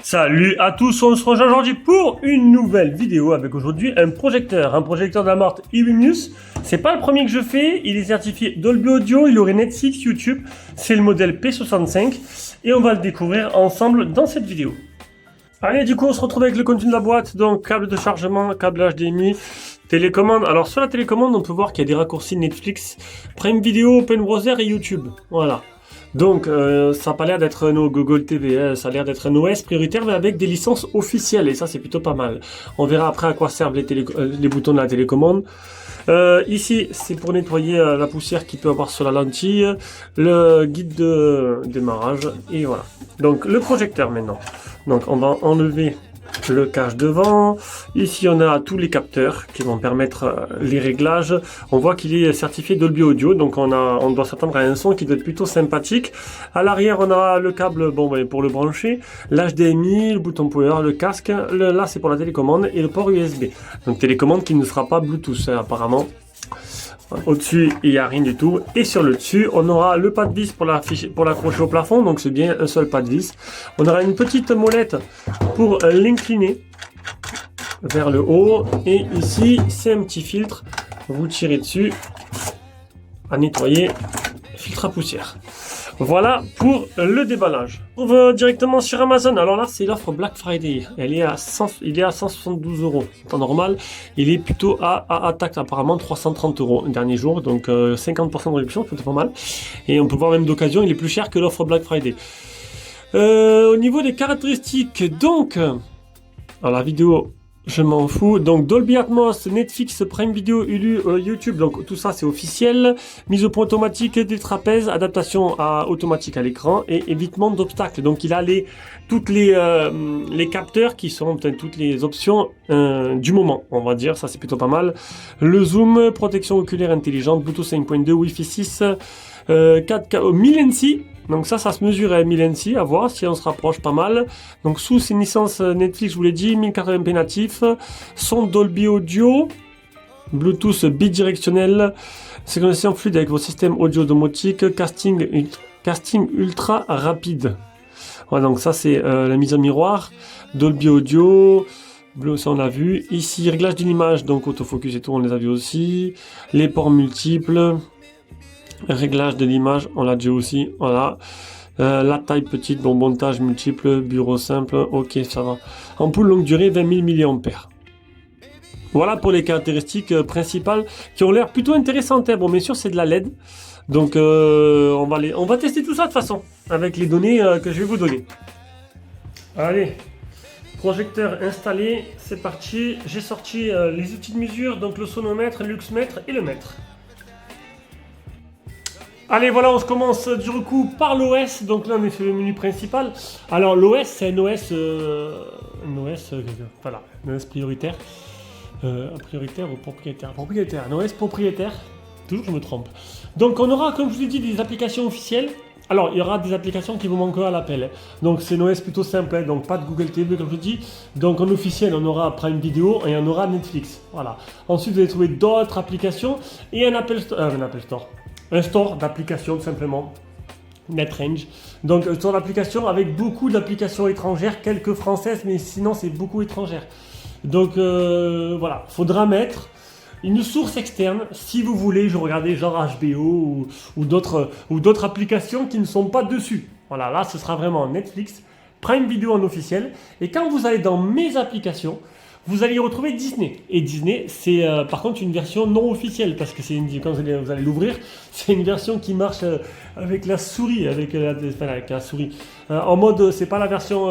Salut à tous, on se rejoint aujourd'hui pour une nouvelle vidéo avec aujourd'hui un projecteur de la marque Illuminus. C'est pas le premier que je fais, il est certifié Dolby Audio, il aurait Netflix, YouTube, c'est le modèle P65 et on va le découvrir ensemble dans cette vidéo. Allez, du coup on se retrouve avec le contenu de la boîte, donc câble de chargement, câble HDMI, télécommande. Alors sur la télécommande on peut voir qu'il y a des raccourcis Netflix, Prime Video, Open Browser et YouTube, voilà. Donc, ça n'a pas l'air d'être nos Google TV, hein. Ça a l'air d'être un OS prioritaire, mais avec des licences officielles, et ça, c'est plutôt pas mal. On verra après à quoi servent les boutons de la télécommande. Ici, c'est pour nettoyer la poussière qu'il peut avoir sur la lentille, le guide de démarrage, et voilà. Donc, le projecteur maintenant. Donc, on va enlever le cache devant. Ici on a tous les capteurs qui vont permettre les réglages. On voit qu'il est certifié Dolby Audio, donc on doit s'attendre à un son qui doit être plutôt sympathique. À l'arrière on a le câble pour le brancher, l'HDMI, le bouton power, le casque, là c'est pour la télécommande et le port USB. Donc télécommande qui ne sera pas Bluetooth apparemment. Au-dessus, il n'y a rien du tout. Et sur le dessus, on aura le pas de vis pour l'accrocher au plafond. Donc, c'est bien un seul pas de vis. On aura une petite molette pour l'incliner vers le haut. Et ici, c'est un petit filtre. Vous tirez dessus à nettoyer. Filtre à poussière. Voilà pour le déballage. On va directement sur Amazon. Alors là, c'est l'offre Black Friday. Il est à 172 €. En normal, il est plutôt à attaque apparemment 330 € le dernier jour. Donc 50% de réduction, c'est pas mal. Et on peut voir même d'occasion, il est plus cher que l'offre Black Friday. Au niveau des caractéristiques, donc, alors la vidéo, je m'en fous. Donc Dolby Atmos, Netflix, Prime Video, Hulu, YouTube, donc tout ça c'est officiel. Mise au point automatique des trapèzes, adaptation automatique à l'écran et évitement d'obstacles. Donc il a toutes les capteurs qui sont toutes les options du moment, on va dire, ça c'est plutôt pas mal. Le zoom, protection oculaire intelligente, Bluetooth 5.2, Wi-Fi 6, 4K, 1000 NC. Donc ça se mesure à 1000 NC, à voir si on se rapproche pas mal. Donc sous une licence Netflix, je vous l'ai dit, 1080p natif, son Dolby Audio, Bluetooth bidirectionnel, synchronisation fluide avec vos systèmes audio domotique, casting ultra rapide. Voilà, donc ça c'est la mise en miroir, Dolby Audio, ça on l'a vu. Ici, réglage d'une image, donc autofocus et tout, on les a vu aussi. Les ports multiples. Réglage de l'image, on l'a déjà aussi, voilà. La taille petite, montage multiple, bureau simple, ok, ça va. Ampoule longue durée, 20 000 mAh. Voilà pour les caractéristiques principales qui ont l'air plutôt intéressantes. Bon, bien sûr, c'est de la LED. Donc, on va tester tout ça de toute façon, avec les données que je vais vous donner. Allez, projecteur installé, c'est parti. J'ai sorti les outils de mesure, donc le sonomètre, le luxmètre et le mètre. Allez, voilà, on se commence du coup par l'OS. Donc là, on est sur le menu principal. Alors, l'OS, c'est un OS, voilà, un OS prioritaire. Prioritaire ou propriétaire? Propriétaire, un OS propriétaire. Toujours, je me trompe. Donc, on aura, comme je vous ai dit, des applications officielles. Alors, il y aura des applications qui vous manqueront à l'appel. Donc, c'est un OS plutôt simple, hein, donc pas de Google TV, comme je vous dis. Donc, en officiel, on aura Prime Video et on aura Netflix. Voilà. Ensuite, vous allez trouver d'autres applications et un Apple Store. Un store d'applications tout simplement, NetRange. Donc un store d'applications avec beaucoup d'applications étrangères, quelques françaises, mais sinon c'est beaucoup étrangères. Donc voilà, faudra mettre une source externe si vous voulez, je regardais genre HBO ou d'autres applications qui ne sont pas dessus. Voilà, là ce sera vraiment Netflix, Prime Video en officiel. Et quand vous allez dans mes applications, vous allez y retrouver Disney. Et Disney, c'est par contre une version non officielle, parce que quand vous allez l'ouvrir, c'est une version qui marche avec la souris, avec la souris. En mode, c'est pas la version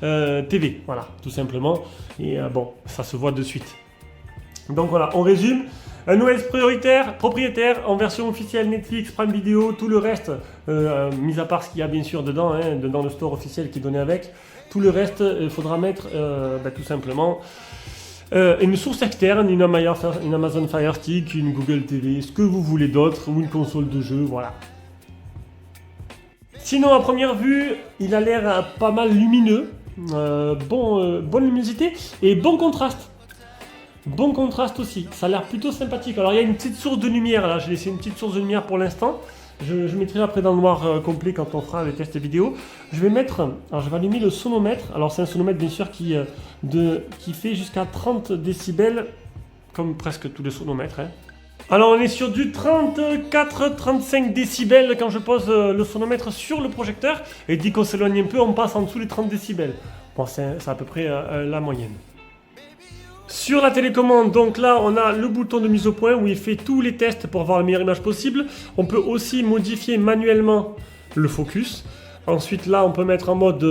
TV, voilà, tout simplement. Et bon, ça se voit de suite. Donc voilà, on résume. Un OS propriétaire, en version officielle Netflix, Prime Video, tout le reste, mis à part ce qu'il y a bien sûr dedans, dedans le store officiel qui est donné avec, tout le reste, il faudra mettre tout simplement une source externe, une Amazon Fire Stick, une Google TV, ce que vous voulez d'autre, ou une console de jeu, voilà. Sinon, à première vue, il a l'air pas mal lumineux, bonne luminosité et bon contraste. Bon contraste aussi, ça a l'air plutôt sympathique. Alors il y a une petite source de lumière là, j'ai laissé une petite source de lumière pour l'instant Je mettrai après dans le noir complet quand on fera les tests vidéo. Je vais mettre, alors je vais allumer le sonomètre. Alors c'est un sonomètre bien sûr qui fait jusqu'à 30 décibels, comme presque tous les sonomètres. Hein. Alors on est sur du 34-35 décibels quand je pose le sonomètre sur le projecteur. Et dès qu'on s'éloigne un peu, on passe en dessous les 30 décibels. Bon, c'est à peu près la moyenne. Sur la télécommande, donc là on a le bouton de mise au point où il fait tous les tests pour avoir la meilleure image possible. On peut aussi modifier manuellement le focus. Ensuite là on peut mettre en mode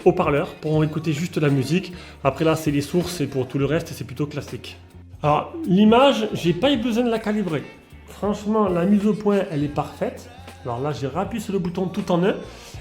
haut-parleur pour écouter juste la musique. Après là c'est les sources et pour tout le reste c'est plutôt classique. Alors l'image, j'ai pas eu besoin de la calibrer. Franchement la mise au point elle est parfaite. Alors là j'ai rappuyé sur le bouton tout en un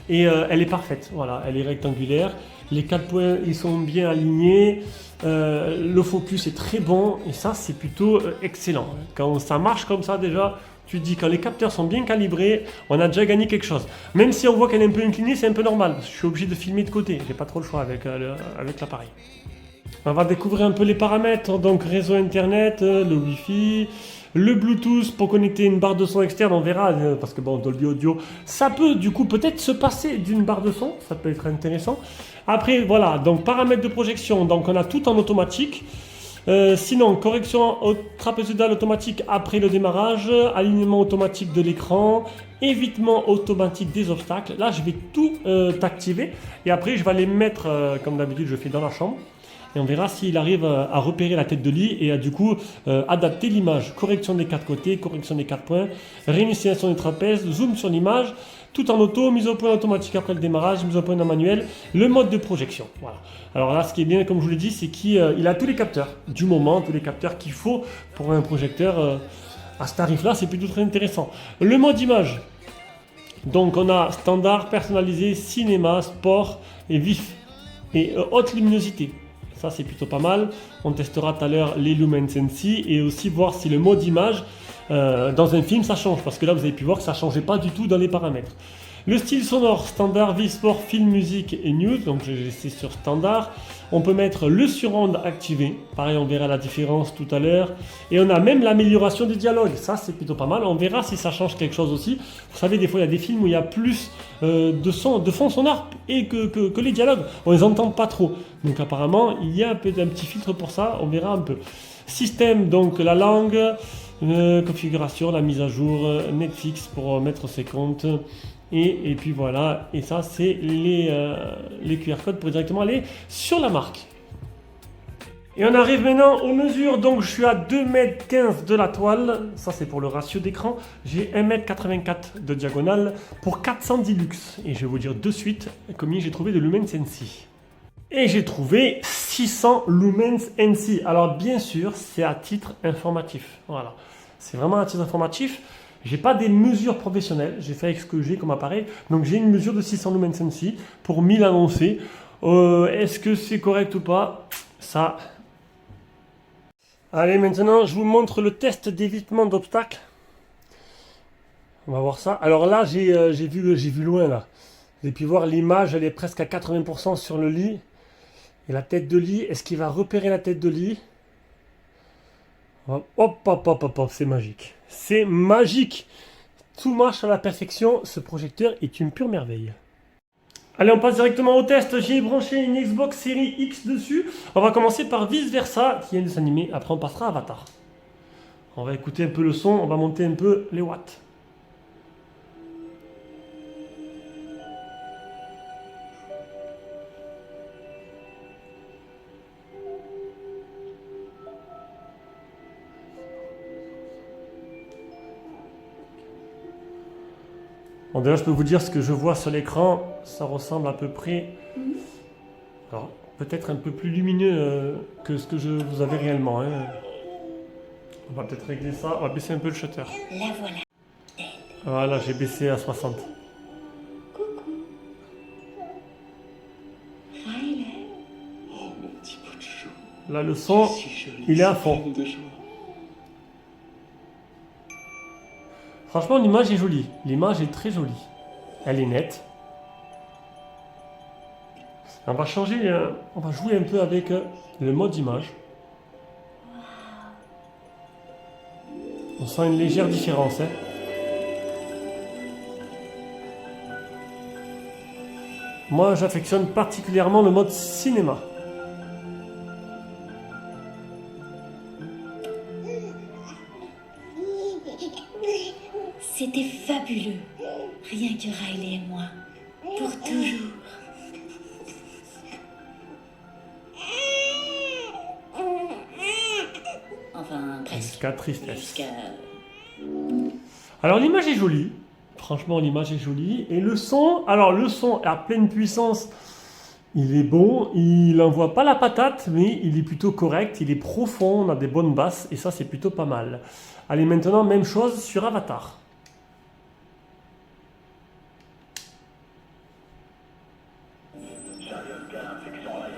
et elle est parfaite. Voilà, elle est rectangulaire. Les 4 points ils sont bien alignés. Le focus est très bon et ça c'est plutôt excellent. Quand ça marche comme ça déjà, tu te dis quand les capteurs sont bien calibrés, on a déjà gagné quelque chose. Même si on voit qu'elle est un peu inclinée, c'est un peu normal. Je suis obligé de filmer de côté, j'ai pas trop le choix avec l'appareil. On va découvrir un peu les paramètres, donc réseau internet, le wifi, le bluetooth pour connecter une barre de son externe, on verra, parce que bon, Dolby Audio, ça peut du coup peut-être se passer d'une barre de son, ça peut être intéressant. Après voilà, donc paramètres de projection, donc on a tout en automatique. Sinon, correction trapézoïdale automatique après le démarrage, alignement automatique de l'écran, évitement automatique des obstacles. Là, je vais tout activer et après, je vais les mettre, comme d'habitude, je fais dans la chambre. Et on verra s'il arrive à repérer la tête de lit et à du coup adapter l'image. Correction des 4 côtés, correction des 4 points, réinitialisation des trapèzes, zoom sur l'image, tout en auto, mise au point automatique après le démarrage, mise au point en manuel, le mode de projection. Voilà. Alors là, ce qui est bien, comme je vous l'ai dit, c'est qu'il a tous les capteurs du moment, tous les capteurs qu'il faut pour un projecteur à ce tarif-là, c'est plutôt très intéressant. Le mode image. Donc on a standard, personnalisé, cinéma, sport et vif et haute luminosité. Ça c'est plutôt pas mal. On testera tout à l'heure les LumenSense et aussi voir si le mode image dans un film ça change. Parce que là vous avez pu voir que ça ne changeait pas du tout dans les paramètres. Le style sonore, standard, vie, sport, film, musique et news. Donc j'ai laissé sur standard. On peut mettre le surround activé. Pareil, on verra la différence tout à l'heure. Et on a même l'amélioration des dialogues. Ça, c'est plutôt pas mal. On verra si ça change quelque chose aussi. Vous savez, des fois, il y a des films où il y a plus de fond sonore et que les dialogues. On les entend pas trop. Donc apparemment, il y a un petit filtre pour ça. On verra un peu. Système, donc la langue. Configuration, la mise à jour. Netflix pour mettre ses comptes. Et puis voilà, et ça c'est les QR codes pour directement aller sur la marque. Et on arrive maintenant aux mesures, donc je suis à 2,15 m de la toile, ça c'est pour le ratio d'écran, j'ai 1,84 m de diagonale pour 410 lux. Et je vais vous dire de suite combien j'ai trouvé de lumens NC. Et j'ai trouvé 600 lumens NC. Alors bien sûr, c'est à titre informatif, voilà, c'est vraiment à titre informatif. J'ai pas des mesures professionnelles, j'ai fait avec ce que j'ai comme appareil, donc j'ai une mesure de 600 lumens NC pour 1000 annoncés. Est-ce que c'est correct ou pas? Ça. Allez, maintenant je vous montre le test d'évitement d'obstacles. On va voir ça. Alors là, j'ai vu loin là. Vous avez pu voir l'image, elle est presque à 80% sur le lit. Et la tête de lit, est-ce qu'il va repérer la tête de lit? Hop, hop, hop, hop, hop, c'est magique. C'est magique. Tout marche à la perfection. Ce projecteur est une pure merveille. Allez, on passe directement au test. J'ai branché une Xbox Series X dessus. On va commencer par Vice Versa, qui vient de s'animer. Après, on passera à Avatar. On va écouter un peu le son. On va monter un peu les watts. Bon, déjà, je peux vous dire ce que je vois sur l'écran. Ça ressemble à peu près... Alors, peut-être un peu plus lumineux que ce que vous avez réellement. Hein. On va peut-être régler ça. On va baisser un peu le shutter. La voilà. Voilà, j'ai baissé à 60. Coucou. Riley. Oh, mon petit bout de chou. Là, le son, il est à fond. Franchement, l'image est jolie. L'image est très jolie. Elle est nette. On va changer, on va jouer un peu avec le mode image. On sent une légère différence. Hein. Moi, j'affectionne particulièrement le mode cinéma. C'était fabuleux. Rien que Riley et moi. Pour toujours. Enfin, presque. Jusqu'à tristesse. Jusqu'à... Alors l'image est jolie, franchement l'image est jolie, et le son, alors le son à pleine puissance, il est bon, il n'envoie pas la patate, mais il est plutôt correct, il est profond, on a des bonnes basses, et ça c'est plutôt pas mal. Allez maintenant, même chose sur Avatar.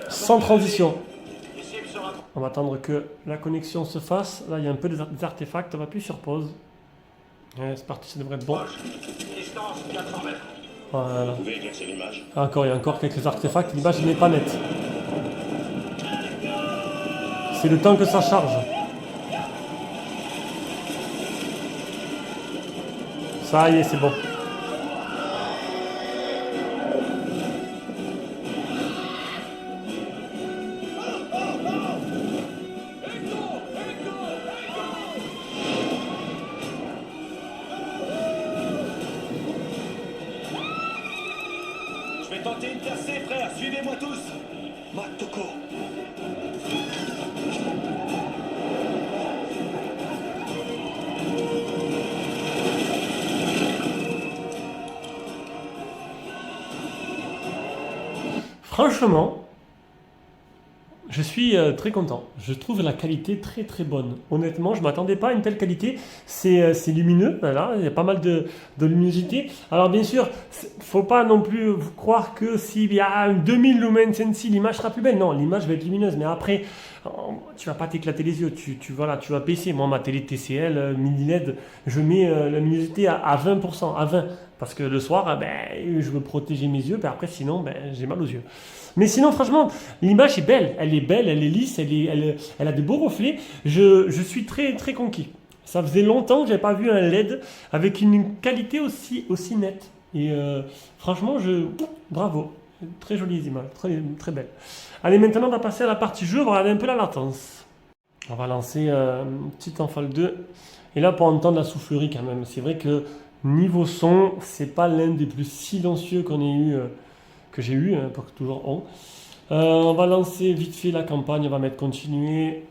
Sans transition. On va attendre que la connexion se fasse, là il y a un peu des artefacts, on va appuyer sur pause. Ouais, c'est parti, ça devrait être bon. Distance 400 mètres. Voilà. Vous pouvez éclaircir l'image. Encore, il y a encore quelques artefacts, l'image n'est pas nette. C'est le temps que ça charge. Ça y est, c'est bon. Je vais tenter une percée, frère. Suivez-moi tous. Matoko. Franchement, je suis très content. Je trouve la qualité très très bonne. Honnêtement, je ne m'attendais pas à une telle qualité. C'est lumineux, voilà, il y a pas mal de luminosité. Alors bien sûr, il ne faut pas non plus croire que s'il y a une 2000 lumens sensi, l'image sera plus belle. Non, l'image va être lumineuse, mais après, tu vas pas t'éclater les yeux. Voilà, tu vas baisser. Moi, ma télé TCL, mini LED, je mets la luminosité à 20%, à 20%. Parce que le soir, je veux protéger mes yeux, après sinon, j'ai mal aux yeux. Mais sinon, franchement, l'image est belle, elle est lisse, elle a de beaux reflets. Je suis très, très conquis. Ça faisait longtemps que je n'avais pas vu un LED avec une qualité aussi nette. Et franchement, bravo. Très jolies images, très, très belles. Allez, maintenant, on va passer à la partie jeu, on va regarder un peu la latence. On va lancer un petit Enfal 2. Et là, pour entendre la soufflerie quand même, c'est vrai que niveau son, c'est pas l'un des plus silencieux qu'on ait eu. Que j'ai eu, pas que toujours on va lancer vite fait la campagne, on va mettre continuer.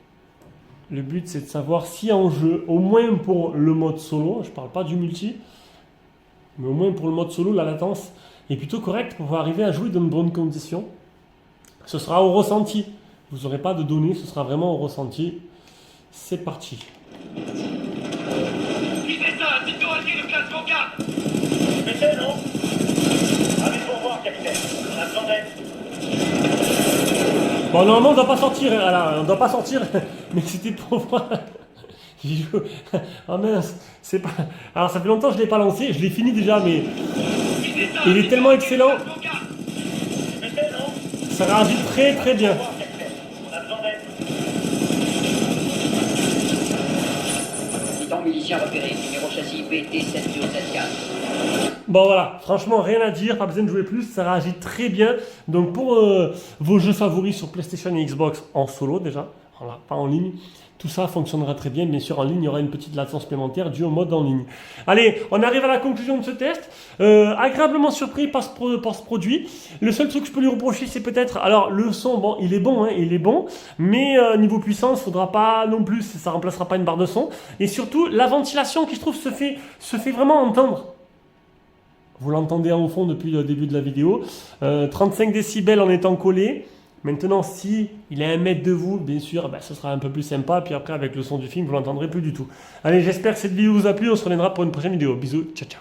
Le but c'est de savoir si en jeu, au moins pour le mode solo, je parle pas du multi, mais au moins pour le mode solo, la latence est plutôt correcte pour pouvoir arriver à jouer dans de bonnes conditions. Ce sera au ressenti, vous n'aurez pas de données, ce sera vraiment au ressenti. C'est parti. Qui détonne? Dites-nous à qui le classe vocal. Mettez, non? Allez pour voir, capitaine. On a besoin d'aide. Bon, normalement, on ne doit pas sortir. On ne doit pas sortir. Mais c'était pour voir. Oh mince, c'est pas. Alors, ça fait longtemps que je ne l'ai pas lancé. Je l'ai fini déjà, mais. Il est tellement excellent. Mettez, non? Ça réagit très très bien. On a besoin d'aide. Titan milicien repéré, numéro châssis BT7074. Bon voilà, franchement rien à dire, pas besoin de jouer plus, ça réagit très bien. Donc pour vos jeux favoris sur PlayStation et Xbox en solo déjà, voilà, pas en ligne, tout ça fonctionnera très bien. Bien sûr en ligne il y aura une petite latence supplémentaire due au mode en ligne. Allez, on arrive à la conclusion de ce test. Agréablement surpris par ce produit. Le seul truc que je peux lui reprocher c'est peut-être, alors le son, bon il est bon, hein, il est bon, mais niveau puissance, faudra pas non plus, ça remplacera pas une barre de son. Et surtout la ventilation qui je trouve se fait vraiment entendre. Vous l'entendez en fond depuis le début de la vidéo. 35 décibels en étant collé. Maintenant, si il est à 1 mètre de vous, bien sûr, ce sera un peu plus sympa. Puis après, avec le son du film, vous l'entendrez plus du tout. Allez, j'espère que cette vidéo vous a plu. On se reviendra pour une prochaine vidéo. Bisous, ciao, ciao.